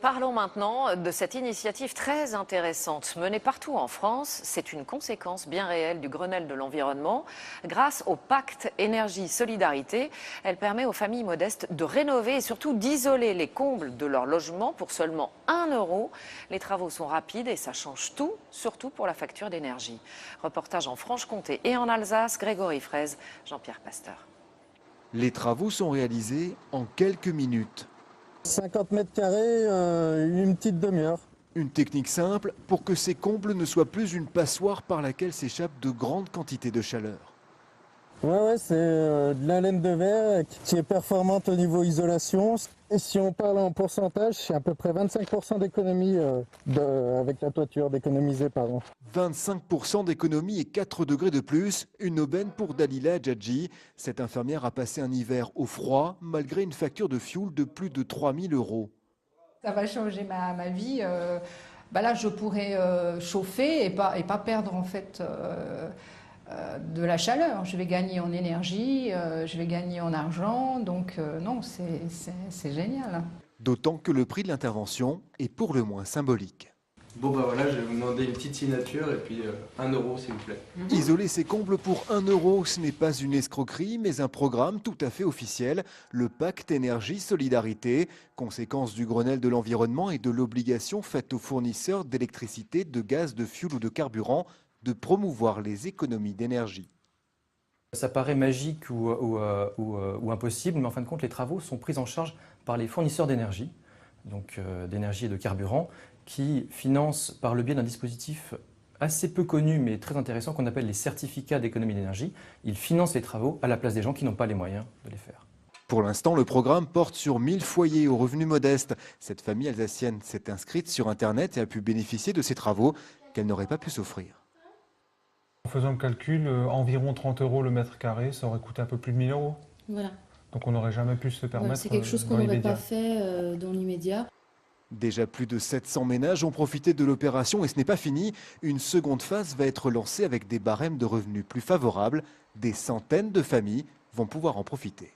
Parlons maintenant de cette initiative très intéressante menée partout en France. C'est une conséquence bien réelle du Grenelle de l'environnement. Grâce au pacte énergie-solidarité, elle permet aux familles modestes de rénover et surtout d'isoler les combles de leur logement pour seulement 1 euro. Les travaux sont rapides et ça change tout, surtout pour la facture d'énergie. Reportage en Franche-Comté et en Alsace, Grégory Fraise, Jean-Pierre Pasteur. Les travaux sont réalisés en quelques minutes. 50 mètres carrés, une petite demi-heure. Une technique simple pour que ces combles ne soient plus une passoire par laquelle s'échappent de grandes quantités de chaleur. Ouais, c'est de la laine de verre qui est performante au niveau isolation. Et si on parle en pourcentage, c'est à peu près 25% d'économie avec la toiture d'économiser par an. 25% d'économie et 4 degrés de plus, une aubaine pour Dalila Adjadji. Cette infirmière a passé un hiver au froid malgré une facture de fioul de plus de 3 000 euros. Ça va changer ma vie. Là, je pourrais chauffer et pas perdre en fait de la chaleur. Je vais gagner en énergie, je vais gagner en argent. Donc non, c'est génial. D'autant que le prix de l'intervention est pour le moins symbolique. Bon voilà, je vais vous demander une petite signature et puis 1 euro s'il vous plaît. Isoler ces combles pour 1 euro, ce n'est pas une escroquerie, mais un programme tout à fait officiel, le pacte énergie-solidarité, conséquence du Grenelle de l'environnement et de l'obligation faite aux fournisseurs d'électricité, de gaz, de fioul ou de carburant de promouvoir les économies d'énergie. Ça paraît magique ou impossible, mais en fin de compte, les travaux sont pris en charge par les fournisseurs d'énergie, donc d'énergie et de carburant, qui financent par le biais d'un dispositif assez peu connu mais très intéressant qu'on appelle les certificats d'économie d'énergie. Ils financent les travaux à la place des gens qui n'ont pas les moyens de les faire. Pour l'instant, le programme porte sur 1000 foyers aux revenus modestes. Cette famille alsacienne s'est inscrite sur Internet et a pu bénéficier de ces travaux qu'elle n'aurait pas pu s'offrir. En faisant le calcul, environ 30 euros le mètre carré, ça aurait coûté un peu plus de 1000 euros. Voilà. Donc on n'aurait jamais pu se permettre. Voilà, c'est quelque chose qu'on n'aurait pas fait dans l'immédiat. Déjà plus de 700 ménages ont profité de l'opération et ce n'est pas fini. Une seconde phase va être lancée avec des barèmes de revenus plus favorables. Des centaines de familles vont pouvoir en profiter.